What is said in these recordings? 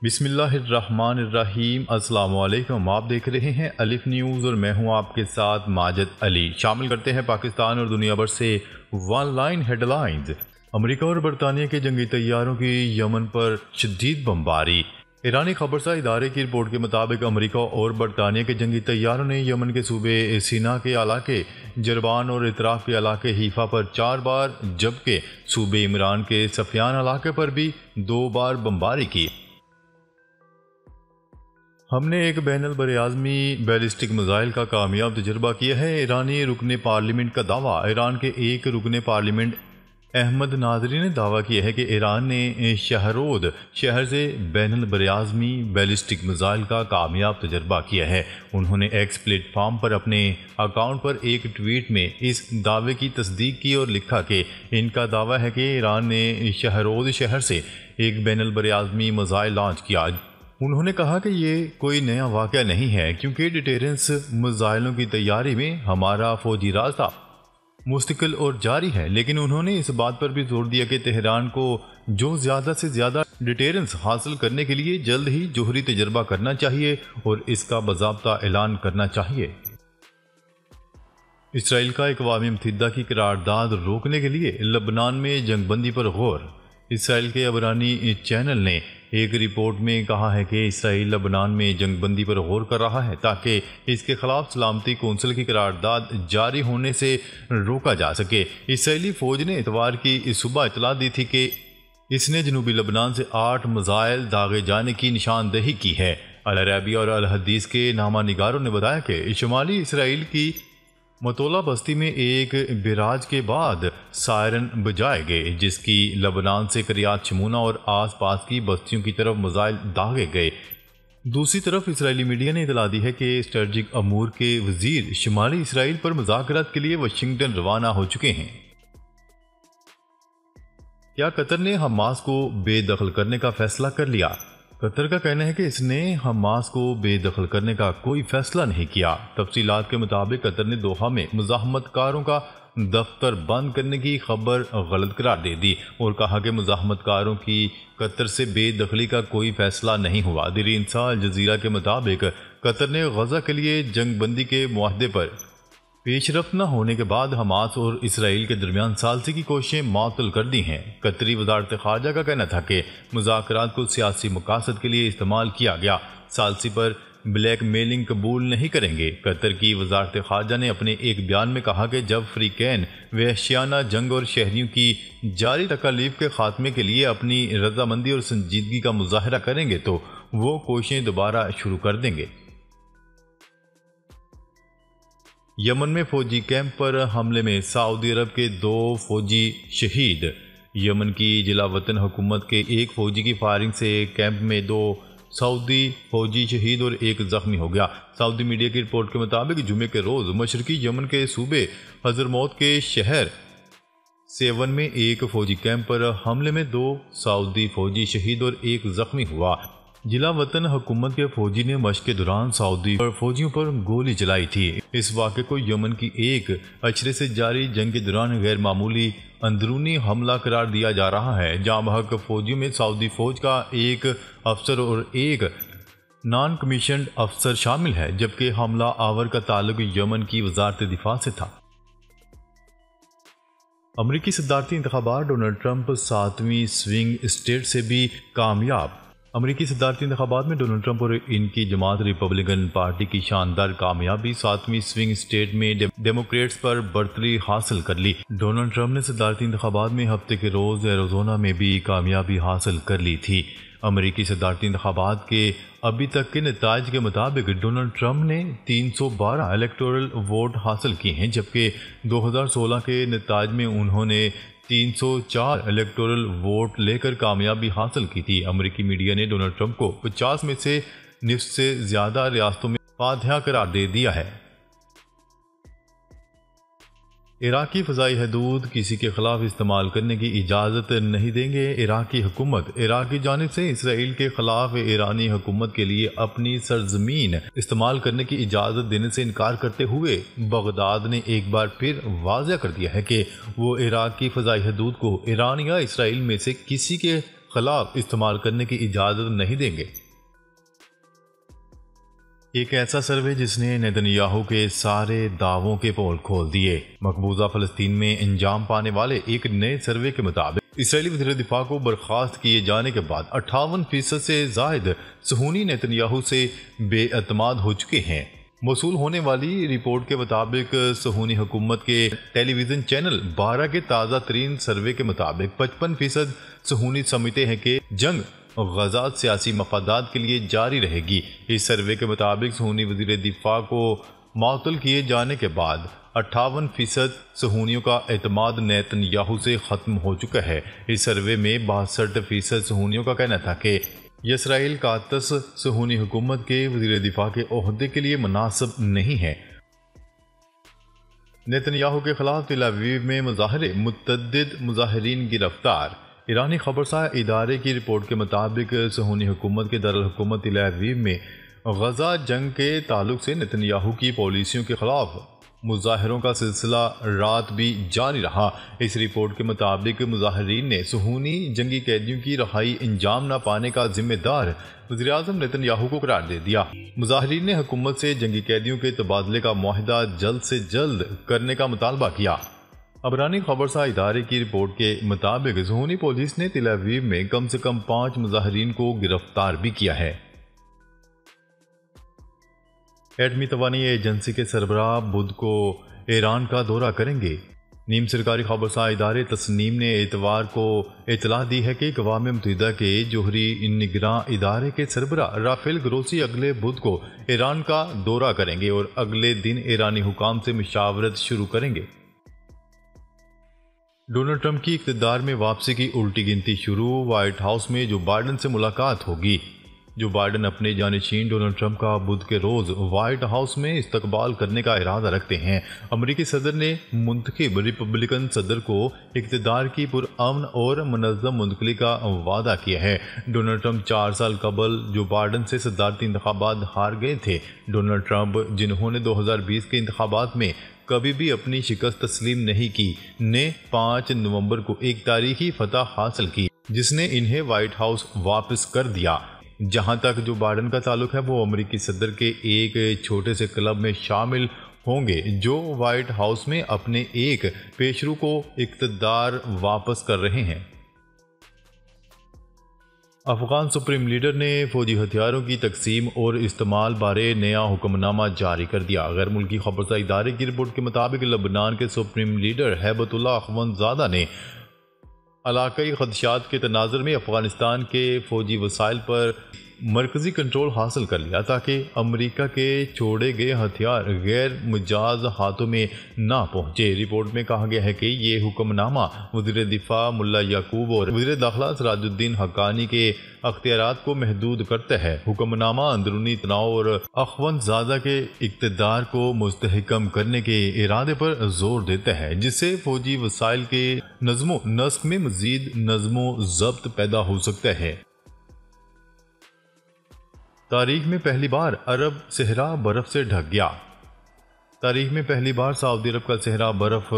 बिस्मिल्लाहिर्रहमानिर्रहीम। अस्सलाम वालेकुम। आप देख रहे हैं अलिफ न्यूज़ और मैं हूं आपके साथ माजिद अली। शामिल करते हैं पाकिस्तान और दुनिया भर से वन लाइन हेडलाइंस। अमेरिका और बरतानिया के जंगी तैयारों की यमन पर शदीद बमबारी। ईरानी खबरसा इदारे की रिपोर्ट के मुताबिक अमेरिका और बरतानिया के जंगी तैयारों ने यमन के सूबे सीना के इलाके जरबान और इतराफ़ के इलाके हीफा पर 4 बार, जबकि सूबे इमरान के सफियान इलाके पर भी 2 बार बमबारी की। हमने एक बैनुल बरआज़मी बैलिस्टिक मिसाइल का कामयाब तजर्बा किया है। ईरानी रुकने पार्लियामेंट का दावा। ईरान के एक रुकने पार्लियामेंट अहमद नाजरी ने दावा किया है कि ईरान ने शहरोद शहर से बैनुल बरआज़मी बैलिस्टिक मिसाइल का कामयाब तजर्बा किया है। उन्होंने एक्स प्लेटफॉर्म पर अपने अकाउंट पर एक ट्वीट में इस दावे की तस्दीक की और लिखा कि इनका दावा है कि ईरान ने शहरोद शहर से एक बैनुल बरआज़मी मिसाइल लॉन्च किया। उन्होंने कहा कि ये कोई नया वाक़या नहीं है, क्योंकि डिटेरेंस मिसाइलों की तैयारी में हमारा फौजी रास्ता मुस्तकिल और जारी है। लेकिन उन्होंने इस बात पर भी जोर दिया कि तेहरान को जो ज़्यादा से ज़्यादा डिटेरेंस हासिल करने के लिए जल्द ही जोहरी तजर्बा करना चाहिए और इसका बाज़ाब्ता ऐलान करना चाहिए। इसराइल का अक़वाम मुत्तहिदा की करारदाद रोकने के लिए लबनान में जंगबंदी पर गौर। इसराइल के अबरानी चैनल ने एक रिपोर्ट में कहा है कि इसराइल लबनान में जंगबंदी पर गौर कर रहा है ताकि इसके खिलाफ सलामती कौंसिल की करारदाद जारी होने से रोका जा सके। इसराइली फ़ौज ने इतवार की सुबह इतला दी थी कि इसने जनूबी लबनान से 8 मिसाइल दागे जाने की निशानदेही की है। अल अरबिया और अल हदीस के नामा निगारों ने बताया कि शुमाली इसराइल की मतोला बस्ती में एक बिराज के बाद सायरन बजाए गए, जिसकी लबनान से करियात शमूना और आसपास की बस्तियों की तरफ मिसाइल दागे गए। दूसरी तरफ इसराइली मीडिया ने इतला दी है कि स्ट्रेटजिक अमूर के वजीर शुमाली इसराइल पर मुज़ाकरात के लिए वाशिंगटन रवाना हो चुके हैं। क्या कतर ने हमास को बेदखल करने का फैसला कर लिया? कतर का कहना है कि इसने हमास को बेदखल करने का कोई फैसला नहीं किया। तफसीलात के मुताबिक कतर ने दोहा में मुज़ाहमतकारों का दफ्तर बंद करने की खबर गलत करार दे दी और कहा कि मुज़ाहमतकारों की कतर से बेदखली का कोई फैसला नहीं हुआ। दिरी इंसा अल जज़ीरा के मुताबिक कतर ने गजा के लिए जंगबंदी के मुआहदे पर पेशरफ न होने के बाद हमास और इसराइल के दरमियान सालसी की कोशिशें मअतल कर दी हैं। कतरी वजारत ख़ारजा का कहना था कि मुज़ाकरात को सियासी मकासद के लिए इस्तेमाल किया गया, सालसी पर ब्लैक मेलिंग कबूल नहीं करेंगे। कतर की वजारत ख़ारजा ने अपने एक बयान में कहा कि जब फ्रीकैन वहशियाना जंग और शहरियों की जारी तकालीफ के खात्मे के लिए अपनी रजामंदी और संजीदगी का मुजाहरा करेंगे तो वो कोशिशें दोबारा शुरू कर देंगे। यमन में फौजी कैंप पर हमले में सऊदी अरब के 2 फौजी शहीद। यमन की जिला वतन हुकूमत के एक फौजी की फायरिंग से कैंप में 2 सऊदी फौजी शहीद और 1 जख्मी हो गया। सऊदी मीडिया की रिपोर्ट के मुताबिक जुमे के रोज़ मशरकी यमन के सूबे हजरमौत के शहर सेवन में एक फौजी कैंप पर हमले में 2 सऊदी फौजी शहीद और 1 जख्मी हुआ। जिला वतन हुकूमत के फौजी ने मशक के दौरान सऊदी फौजियों पर गोली चलाई थी। इस वाक़े को यमन की एक अशरे से जारी जंग के दौरान गैर मामूली अंदरूनी हमला करार दिया जा रहा है। जाँ बहक फौजियों में सऊदी फौज का एक अफसर और एक नॉन कमीशन अफसर शामिल है, जबकि हमला आवर का ताल्लुक यमन की वजारत दिफा से था। अमरीकी सदारती इंतखाबात डोनाल्ड ट्रंप 7वीं स्विंग स्टेट से भी कामयाब। अमरीकी सदारती इंतखाबात में डोनाल्ड ट्रंप और इनकी जमात रिपब्लिकन पार्टी की शानदार कामयाबी 7वीं स्विंग स्टेट में डेमोक्रेट्स पर बढ़तरी हासिल कर ली। डोनाल्ड ट्रंप ने सदारती इंतखाबात में हफ्ते के रोज़ एरिज़ोना में भी कामयाबी हासिल कर ली थी। अमरीकी सदारती इंतखाबात के अभी तक के नताइज के मुताबिक डोनाल्ड ट्रंप ने 312 इलेक्टोरल वोट हासिल किए हैं, जबकि 2016 के नताइज में उन्होंने 304 इलेक्टोरल वोट लेकर कामयाबी हासिल की थी। अमेरिकी मीडिया ने डोनाल्ड ट्रंप को 50 में से निफ्स से ज़्यादा रियासतों में फातह करार दे दिया है। इराकी फ़ज़ाई हदूद किसी के खिलाफ इस्तेमाल करने की इजाज़त नहीं देंगे इराकी हुकूमत। इराक की जानिब से इसराइल के खिलाफ ईरानी हुकूमत के लिए अपनी सरजमीन इस्तेमाल करने की इजाज़त देने से इनकार करते हुए बगदाद ने एक बार फिर वाज़ह कर दिया है कि वो इराक की फ़ज़ाई हदूद को ईरान या इसराइल में से किसी के खिलाफ इस्तेमाल करने की इजाज़त नहीं देंगे। एक ऐसा सर्वे जिसने नेतन्याहू के सारे दावों के पोल खोल दिए। मकबूजा फ़लस्तीन में अंजाम पाने वाले एक नए सर्वे के मुताबिक इसराइली वज़ीर दिफा को बर्खास्त किए जाने के बाद 58% से जायद सुहूनी नेतन्याहू से बेअतमाद हो चुके हैं। मौसूल होने वाली रिपोर्ट के मुताबिक सुहूनी हुकूमत के टेलीविज़न चैनल 12 के ताज़ा तरीन सर्वे के मुताबिक 55% सुहूनी समझते हैं कि जंग गजा सियासी मफादात के लिए जारी रहेगी। इस सर्वे के मुताबिक सुहूनी वज़ीर दिफा को मअतल किए जाने के बाद 58% सुहूनियों का एतमाद नेतन्याहू से ख़त्म हो चुका है। इस सर्वे में 62% सुहूनियों का कहना था कि इसराइल का तस सुहूनी हुकूमत के वज़ीर दिफा के ओहदे के लिए मुनासिब नहीं है। नेतन्याहू के खिलाफ तेल अवीव में मुजाहरे, मुतअद्दिद मुजाहिरीन गिरफ्तार। ईरानी खबरसार इदारे की रिपोर्ट के मुताबिक सुहूनी हुकूमत के दारुल हुकूमत तेल अवीव में गजा जंग के ताल्लुक से नेतन्याहू की पॉलिसियों के खिलाफ मुजाहरों का सिलसिला रात भी जारी रहा। इस रिपोर्ट के मुताबिक मुजाहिरीन ने सुहूनी जंगी कैदियों की रहाई अंजाम न पाने का जिम्मेदार वज़ीर आज़म नेतन्याहू को करार दे दिया। मुजाहिरीन ने हुकूमत से जंगी कैदियों के तबादले का मुआहिदा जल्द से जल्द करने का मुतालबा किया। अबरानी खबरसार इदारे की रिपोर्ट के मुताबिक सुहूनी पुलिस ने तेल अवीव में कम से कम 5 मुजाहिरीन को गिरफ्तार भी किया है। एटमी तवानी एजेंसी के सरबराह बुध को ईरान का दौरा करेंगे। नीम सरकारी खबरसार इदारे तस्नीम ने एतवार को इतला दी है कि अक़वाम मुत्तहिदा के जोहरी निगरान इदारे के सरबराह राफेल ग्रोसी अगले बुध को ईरान का दौरा करेंगे और अगले दिन ईरानी हुकाम से मुशावरत शुरू करेंगे। डोनाल्ड ट्रंप की इक़्तिदार में वापसी की उल्टी गिनती शुरू। व्हाइट हाउस में जो बाइडन से मुलाकात होगी। जो बाइडन अपने जानशीन डोनाल्ड ट्रंप का बुध के रोज़ व्हाइट हाउस में इस्तकबाल करने का इरादा रखते हैं। अमरीकी सदर ने मुंतखब रिपब्लिकन सदर को इक़्तिदार की पुरअमन और मुनज़्ज़म मुंतकली का वादा किया है। डोनाल्ड ट्रंप 4 साल कबल जो बाइडन से सदारती इंतखाबात हार गए थे। डोनाल्ड ट्रंप जिन्होंने 2020 के इंतखाबात में कभी भी अपनी शिकस्त तस्लीम नहीं की, ने 5 नवंबर को एक तारीखी फतह हासिल की जिसने इन्हें व्हाइट हाउस वापस कर दिया। जहां तक जो बाइडन का ताल्लुक है वो अमेरिकी सदर के एक छोटे से क्लब में शामिल होंगे जो व्हाइट हाउस में अपने एक पेशरू को इक़्तिदार वापस कर रहे हैं। अफगान सुप्रीम लीडर ने फौजी हथियारों की तकसीम और इस्तेमाल बारे नया हुक्मनामा जारी कर दिया। गैर मुल्की खबरसार इदारे की रिपोर्ट के मुताबिक लबनान के सुप्रीम लीडर हैबतुल्लाह अखवंदज़ादा ने इलाकाई खदशात के तनाज़ुर में अफ़गानिस्तान के फ़ौजी वसाइल पर मरकज़ी कंट्रोल हासिल कर लिया ताकि अमरीका के छोड़े गए हथियार गैर मुजाज हाथों में ना पहुँचे। रिपोर्ट में कहा गया है कि ये हुक्मनामा वज़ीर दिफा मुल्ला याकूब और वज़ीर दाखिला सिराजुद्दीन हक्कानी के अख्तियारात को महदूद करता है। हुक्मनामा अंदरूनी तनाव और अखवंदज़ादा के इक़्तिदार को मुस्तहकम करने के इरादे पर जोर देता है जिससे फ़ौजी वसाइल के नज़्मो नस्क में मज़ीद नज़्मो ज़ब्त पैदा हो सकता है। तारीख में पहली बार अरब सहरा बर्फ से ढक गया। तारीख में पहली बार सऊदी अरब का सहरा बर्फ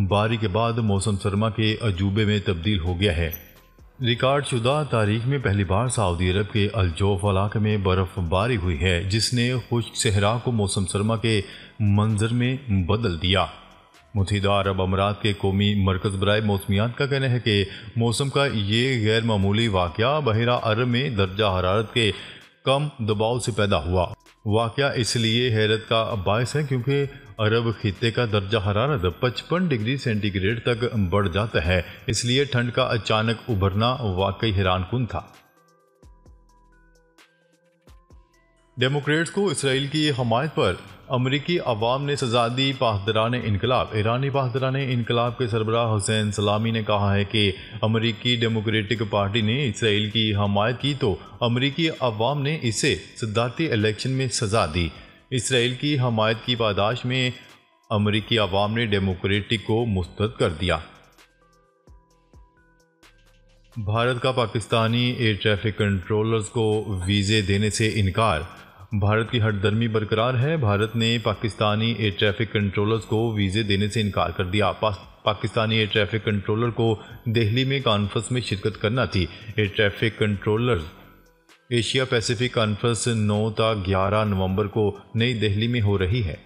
बारी के बाद मौसम सरमा के अजूबे में तब्दील हो गया है। रिकॉर्ड शुदा तारीख में पहली बार सऊदी अरब के अलजौफ इलाके में बर्फबारी हुई है जिसने खुश्क सहरा को मौसम सरमा के मंजर में बदल दिया। मुत्तहिदा अरब अमारात के कौमी मरकज़ बराए मौसमियात का कहना है कि मौसम का ये गैर मामूली वाक़या बहरा अरब में दर्जा हरारत के कम दबाव से पैदा हुआ। वाक़या इसलिए हैरत का बायस है क्योंकि अरब खित्ते का दर्जा हरारत 55 डिग्री सेंटीग्रेड तक बढ़ जाता है, इसलिए ठंड का अचानक उभरना वाकई हैरानकुन था। डेमोक्रेट्स को इसराइल की हमायत पर अमरीकी अवाम ने सजा दी। पासदारान इनकलाब। ईरानी पासदारान इनकलाब के सरबराह हुसैन सलामी ने कहा है कि अमरीकी डेमोक्रेटिक पार्टी ने इसराइल की हमायत की तो अमरीकी अवाम ने इसे सदारती इलेक्शन में सजा दी। इसराइल की हमायत की पादाश में अमरीकी अवाम ने डेमोक्रेटिक को मुस्तरद कर दिया। भारत का पाकिस्तानी एयर ट्रैफिक कंट्रोलर्स को वीज़े देने से इनकार। भारत की हठधर्मी बरकरार है। भारत ने पाकिस्तानी एयर ट्रैफिक कंट्रोलर्स को वीज़े देने से इनकार कर दिया। पाकिस्तानी एयर ट्रैफिक कंट्रोलर को दिल्ली में कॉन्फ्रेंस में शिरकत करना थी। Air traffic controller Asia Pacific conference 9 ta 11 नवंबर को नई दिल्ली में हो रही है।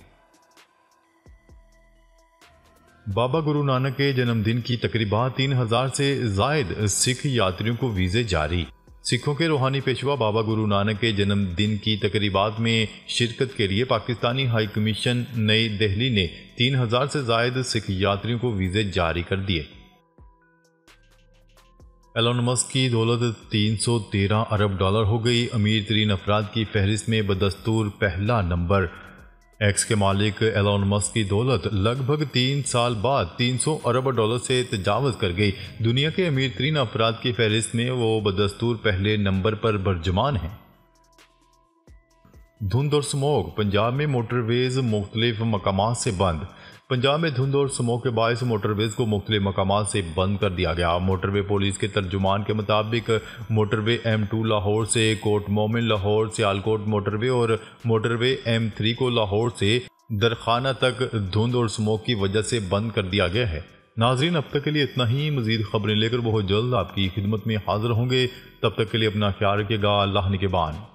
बाबा गुरु नानक के जन्मदिन की तकरीबात 3000 से जायद सिख यात्रियों को वीज़े जारी। सिखों के रूहानी पेशवा बाबा गुरु नानक के जन्मदिन की तकरीबात में शिरकत के लिए पाकिस्तानी हाई कमीशन नई दिल्ली ने 3000 से जायद सिख यात्रियों को वीज़े जारी कर दिए। एलोन मस्क की दौलत 313 अरब डॉलर हो गई। अमीर तरीन अफराद की फहरिस्त में बदस्तूर पहला नंबर। एक्स के मालिक एलोन मस्क की दौलत लगभग 3 साल बाद 300 अरब डॉलर से तजावज़ कर गई। दुनिया के अमीर तरीन अफराद की फहरिस्त में वो बदस्तूर पहले नंबर पर बरजमान हैं। धुंध और स्मोक। पंजाब में मोटरवेज मुख्तलिफ मकामात से बंद। पंजाब में धुंध और स्मोक के बायस मोटरवेज को मुख्तलिफ मकामात से बंद कर दिया गया। मोटरवे पुलिस के तर्जुमान के मुताबिक मोटरवे M2 लाहौर से कोट मोमिन लाहौर सियालकोट मोटरवे और मोटरवे M3 को लाहौर से दरखाना तक धुंध और स्मोक की वजह से बंद कर दिया गया है। नाजरीन, अब तक के लिए इतना ही। मजीद खबरें लेकर बहुत जल्द आपकी खिदमत में हाजिर होंगे। तब तक के लिए अपना ख्याल रखिएगा। अल्लाह निगहबान।